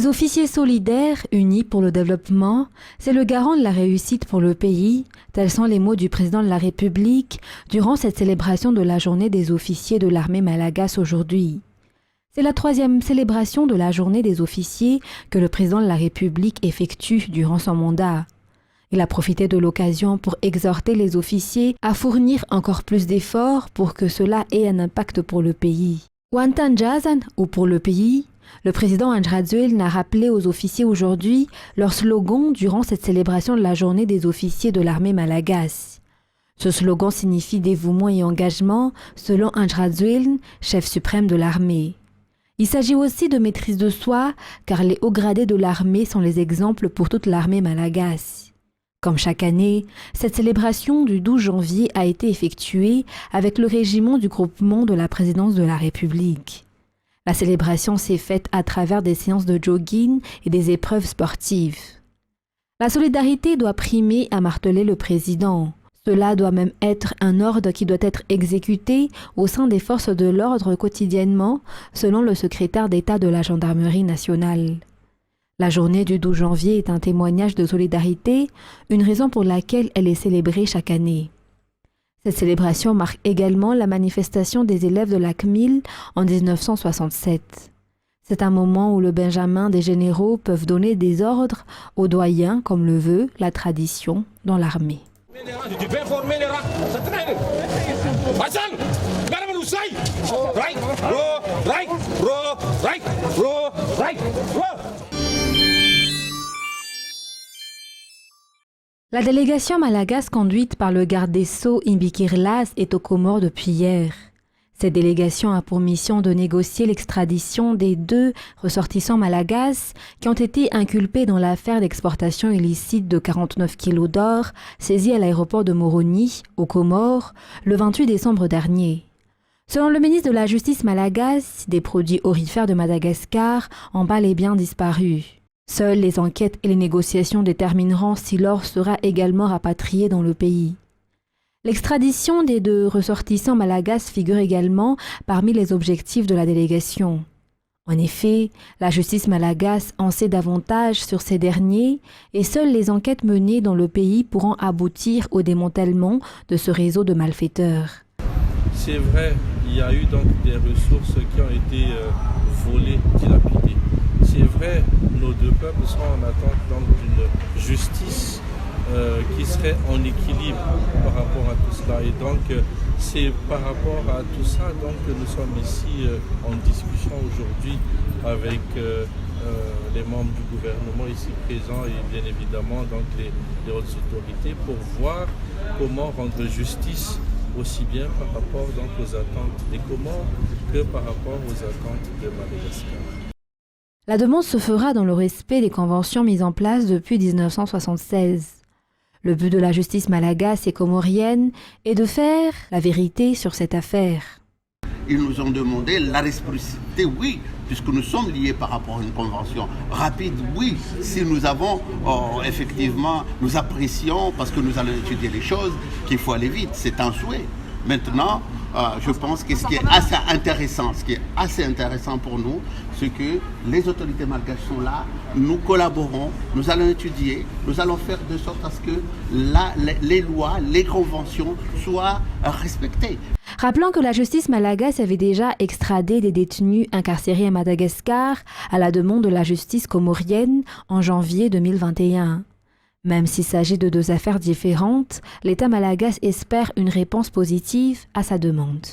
Les officiers solidaires, unis pour le développement, c'est le garant de la réussite pour le pays, tels sont les mots du président de la République durant cette célébration de la journée des officiers de l'armée malagasy aujourd'hui. C'est la 3e célébration de la journée des officiers que le président de la République effectue durant son mandat. Il a profité de l'occasion pour exhorter les officiers à fournir encore plus d'efforts pour que cela ait un impact pour le pays. Wantanjazan, ou pour le pays, le président Andradzuel a rappelé aux officiers aujourd'hui leur slogan durant cette célébration de la journée des officiers de l'armée malagasy. Ce slogan signifie dévouement et engagement selon Andradzuel, chef suprême de l'armée. Il s'agit aussi de maîtrise de soi car les hauts gradés de l'armée sont les exemples pour toute l'armée malagasy. Comme chaque année, cette célébration du 12 janvier a été effectuée avec le régiment du groupement de la présidence de la République. La célébration s'est faite à travers des séances de jogging et des épreuves sportives. La solidarité doit primer, a martelé le président. Cela doit même être un ordre qui doit être exécuté au sein des forces de l'ordre quotidiennement, selon le secrétaire d'État de la Gendarmerie nationale. La journée du 12 janvier est un témoignage de solidarité, une raison pour laquelle elle est célébrée chaque année. Cette célébration marque également la manifestation des élèves de la CMIL en 1967. C'est un moment où le benjamin des généraux peuvent donner des ordres aux doyens, comme le veut la tradition dans l'armée. La délégation malagasy conduite par le garde des Sceaux Imbikirlas est aux Comores depuis hier. Cette délégation a pour mission de négocier l'extradition des 2 ressortissants malagasy qui ont été inculpés dans l'affaire d'exportation illicite de 49 kilos d'or saisie à l'aéroport de Moroni, aux Comores, le 28 décembre dernier. Selon le ministre de la Justice malagasy, des produits aurifères de Madagascar ont bel et bien disparu. Seules les enquêtes et les négociations détermineront si l'or sera également rapatrié dans le pays. L'extradition des 2 ressortissants malagasy figure également parmi les objectifs de la délégation. En effet, la justice malagasy en sait davantage sur ces derniers et seules les enquêtes menées dans le pays pourront aboutir au démantèlement de ce réseau de malfaiteurs. C'est vrai, il y a eu donc des ressources qui ont été volées, dilapidées. C'est vrai, nos 2 peuples sont en attente donc d'une justice qui serait en équilibre par rapport à tout cela. Et donc, c'est par rapport à tout ça donc, que nous sommes ici en discussion aujourd'hui avec les membres du gouvernement ici présents et bien évidemment donc, les hautes autorités pour voir comment rendre justice aussi bien par rapport donc, aux attentes des Comores que par rapport aux attentes de Madagascar. La demande se fera dans le respect des conventions mises en place depuis 1976. Le but de la justice malagasy et comorienne est de faire la vérité sur cette affaire. Ils nous ont demandé la réciprocité, oui, puisque nous sommes liés par rapport à une convention. Rapide, oui, si nous avons effectivement, nous apprécions, parce que nous allons étudier les choses, qu'il faut aller vite, c'est un souhait. Maintenant, je pense que ce qui est assez intéressant pour nous, c'est que les autorités malgaches sont là, nous collaborons, nous allons étudier, nous allons faire de sorte à ce que les lois, les conventions soient respectées. Rappelons que la justice malagasy avait déjà extradé des détenus incarcérés à Madagascar à la demande de la justice comorienne en janvier 2021. Même s'il s'agit de 2 affaires différentes, l'État malagasy espère une réponse positive à sa demande.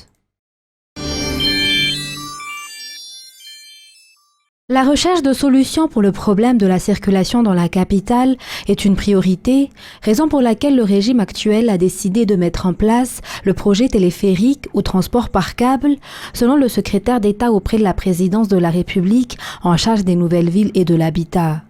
La recherche de solutions pour le problème de la circulation dans la capitale est une priorité, raison pour laquelle le régime actuel a décidé de mettre en place le projet téléphérique ou transport par câble, selon le secrétaire d'État auprès de la présidence de la République en charge des nouvelles villes et de l'habitat.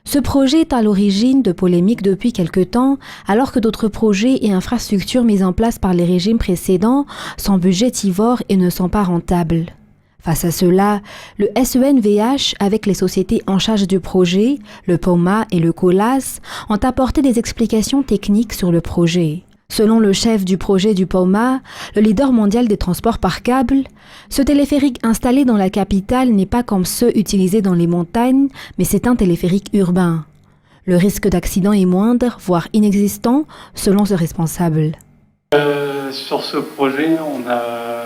Ce projet est à l'origine de polémiques depuis quelque temps, alors que d'autres projets et infrastructures mis en place par les régimes précédents sont budgétivores et ne sont pas rentables. Face à cela, le SENVH, avec les sociétés en charge du projet, le POMA et le COLAS, ont apporté des explications techniques sur le projet. Selon le chef du projet du POMA, le leader mondial des transports par câble, ce téléphérique installé dans la capitale n'est pas comme ceux utilisés dans les montagnes, mais c'est un téléphérique urbain. Le risque d'accident est moindre, voire inexistant, selon ce responsable. Sur ce projet, on a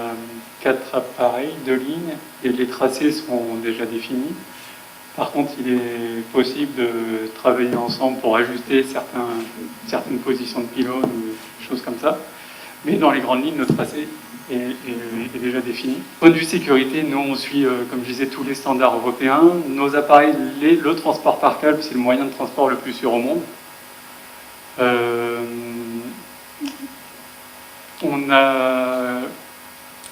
4 appareils, 2 lignes, et les tracés sont déjà définis. Par contre, il est possible de travailler ensemble pour ajuster certaines positions de pylônes ou des choses comme ça. Mais dans les grandes lignes, le tracé est déjà défini. Point de vue sécurité, nous, on suit, comme je disais, tous les standards européens. Nos appareils, le transport par câble, c'est le moyen de transport le plus sûr au monde.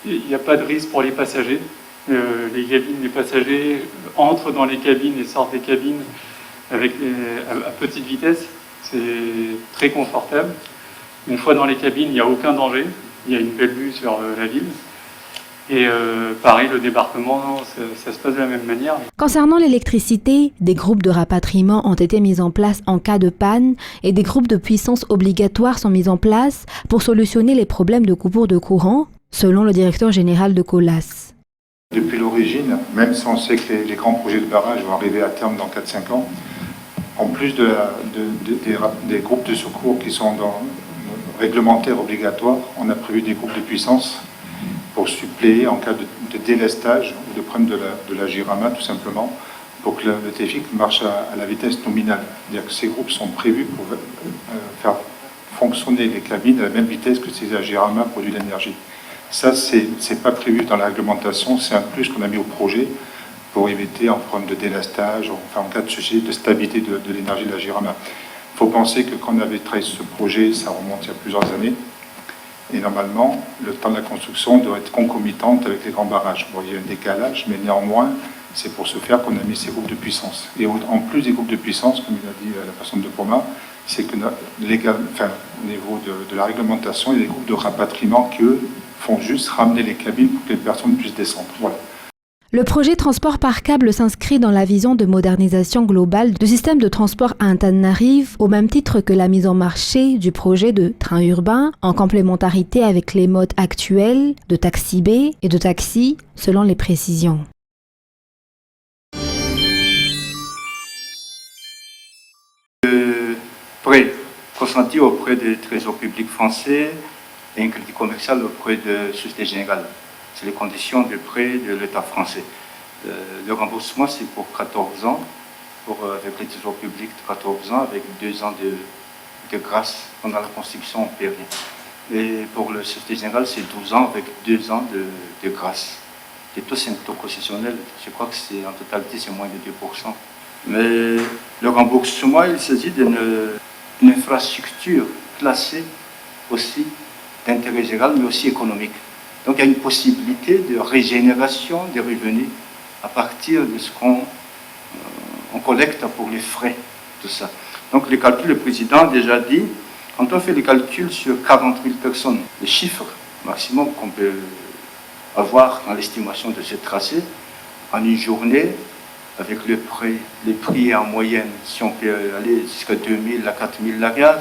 Il n'y a pas de risque pour les passagers. Les passagers entrent dans les cabines et sortent des cabines à petite vitesse. C'est très confortable. Une fois dans les cabines, il n'y a aucun danger. Il y a une belle vue sur la ville. Et pareil, le débarquement, ça se passe de la même manière. Concernant l'électricité, des groupes de rapatriement ont été mis en place en cas de panne et des groupes de puissance obligatoires sont mis en place pour solutionner les problèmes de coupure de courant, selon le directeur général de Colas. Depuis l'origine, même si on sait que les grands projets de barrage vont arriver à terme dans 4-5 ans, en plus des groupes de secours qui sont réglementaires obligatoires, on a prévu des groupes de puissance pour suppléer en cas de délestage ou de problème de la GIRAMA, tout simplement, pour que le téléphérique marche à la vitesse nominale. C'est-à-dire que ces groupes sont prévus pour faire fonctionner les cabines à la même vitesse que si la GIRAMA produit de l'énergie. Ça, c'est pas prévu dans la réglementation, c'est un plus qu'on a mis au projet pour éviter un problème de délestage, enfin en cas de souci de stabilité de l'énergie de la GIRAMA. Il faut penser que quand on avait travaillé ce projet, ça remonte il y a plusieurs années, et normalement, le temps de la construction doit être concomitante avec les grands barrages. Bon, il y a un décalage, mais néanmoins, c'est pour ce faire qu'on a mis ces groupes de puissance. Et en plus des groupes de puissance, comme il a dit la personne de POMA, c'est que au niveau de la réglementation, il y a des groupes de rapatriement qui, eux, font juste ramener les cabines pour que les personnes puissent descendre. Voilà. Le projet transport par câble s'inscrit dans la vision de modernisation globale du système de transport à Antananarive, au même titre que la mise en marché du projet de train urbain, en complémentarité avec les modes actuels de taxi B et de taxi, selon les précisions. Le prêt consenti auprès du Trésor public français et un crédit commercial auprès de Société Générale. C'est les conditions de prêt de l'État français. Le remboursement, c'est pour 14 ans, avec le Trésor public de 14 ans, avec 2 ans de grâce pendant la construction, on ne paie rien. Et pour la Société Générale, c'est 12 ans avec 2 ans de grâce. Les taux, c'est un taux concessionnel, je crois que c'est en totalité, c'est moins de 2%. Mais le remboursement, il s'agit d'une infrastructure classée aussi d'intérêt général, mais aussi économique. Donc il y a une possibilité de régénération des revenus à partir de ce qu'on collecte pour les frais, tout ça. Donc les calculs, le président a déjà dit, quand on fait les calculs sur 40 000 personnes, le chiffre maximum qu'on peut avoir dans l'estimation de ce tracé, en une journée, avec les prix en moyenne, si on peut aller jusqu'à 2 000 à 4 000 la gare,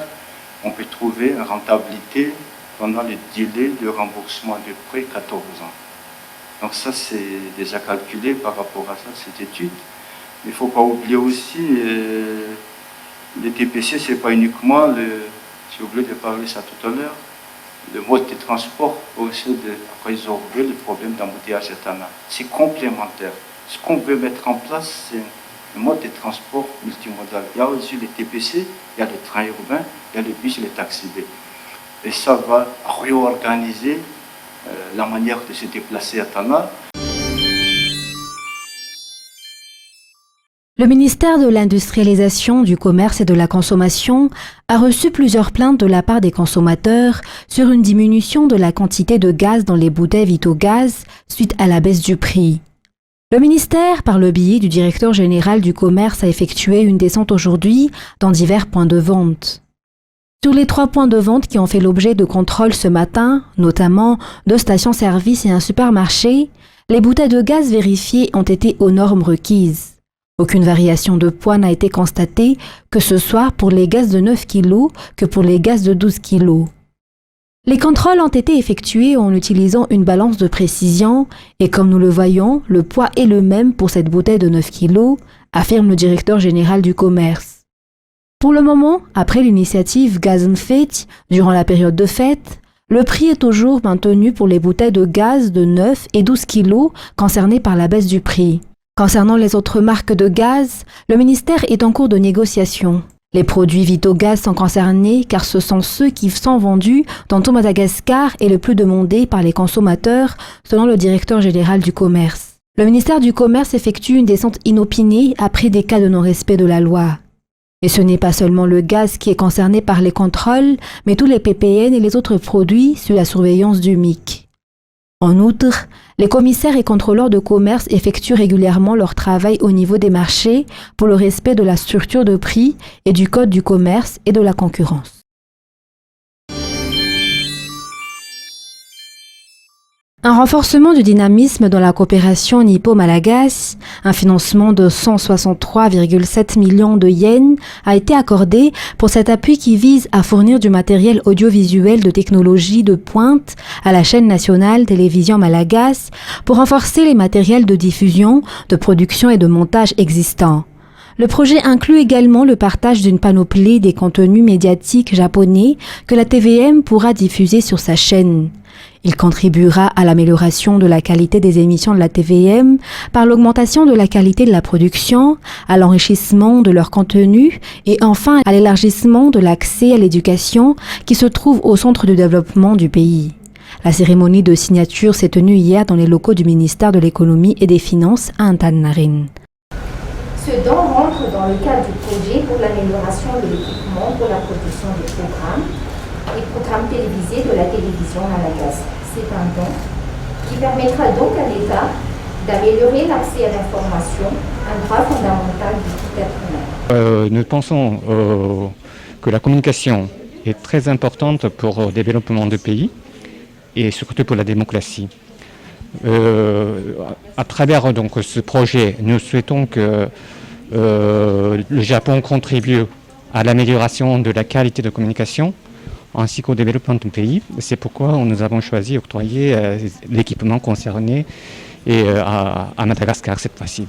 on peut trouver une rentabilité pendant le délai de remboursement de prêt 14 ans. Donc ça, c'est déjà calculé par rapport à ça, cette étude. Il ne faut pas oublier aussi, le TPC, ce n'est pas uniquement, j'ai oublié de parler ça tout à l'heure, le mode de transport pour essayer de résorber le problème d'embouteillage à Tana. C'est complémentaire. Ce qu'on veut mettre en place, c'est un mode de transport multimodal. Il y a aussi les TPC, il y a le train urbain, il y a le bus et les taxis B. Et ça va réorganiser la manière de se déplacer à Tana. Le ministère de l'Industrialisation, du Commerce et de la Consommation a reçu plusieurs plaintes de la part des consommateurs sur une diminution de la quantité de gaz dans les bouteilles Vitogaz suite à la baisse du prix. Le ministère, par le biais du directeur général du commerce, a effectué une descente aujourd'hui dans divers points de vente. Sur les 3 points de vente qui ont fait l'objet de contrôles ce matin, notamment 2 stations-service et un supermarché, les bouteilles de gaz vérifiées ont été aux normes requises. Aucune variation de poids n'a été constatée, que ce soit pour les gaz de 9 kg que pour les gaz de 12 kg. Les contrôles ont été effectués en utilisant une balance de précision et comme nous le voyons, le poids est le même pour cette bouteille de 9 kg, affirme le directeur général du commerce. Pour le moment, après l'initiative Gazenfeit, durant la période de fête, le prix est toujours maintenu pour les bouteilles de gaz de 9 et 12 kg concernées par la baisse du prix. Concernant les autres marques de gaz, le ministère est en cours de négociation. Les produits Vitogaz sont concernés car ce sont ceux qui sont vendus dans tout Madagascar et le plus demandés par les consommateurs, selon le directeur général du commerce. Le ministère du Commerce effectue une descente inopinée après des cas de non-respect de la loi. Et ce n'est pas seulement le gaz qui est concerné par les contrôles, mais tous les PPN et les autres produits sous la surveillance du MIC. En outre, les commissaires et contrôleurs de commerce effectuent régulièrement leur travail au niveau des marchés pour le respect de la structure de prix et du code du commerce et de la concurrence. Un renforcement du dynamisme dans la coopération nippo-malagasy, un financement de 163,7 millions de yens a été accordé pour cet appui qui vise à fournir du matériel audiovisuel de technologie de pointe à la chaîne nationale Télévision Malagasy pour renforcer les matériels de diffusion, de production et de montage existants. Le projet inclut également le partage d'une panoplie des contenus médiatiques japonais que la TVM pourra diffuser sur sa chaîne. Il contribuera à l'amélioration de la qualité des émissions de la TVM par l'augmentation de la qualité de la production, à l'enrichissement de leur contenu et enfin à l'élargissement de l'accès à l'éducation qui se trouve au centre de développement du pays. La cérémonie de signature s'est tenue hier dans les locaux du ministère de l'économie et des finances à Antananarivo. Ce don rentre dans le cadre du projet pour l'amélioration de l'équipement pour la production des programmes télévisés de la télévision malagasy. C'est un don qui permettra donc à l'État d'améliorer l'accès à l'information, un droit fondamental de tout être humain. Nous pensons que la communication est très importante pour le développement du pays et surtout pour la démocratie. À travers donc, ce projet, nous souhaitons que le Japon contribue à l'amélioration de la qualité de communication ainsi qu'au développement du pays. C'est pourquoi nous avons choisi d'octroyer l'équipement concerné à Madagascar cette fois-ci.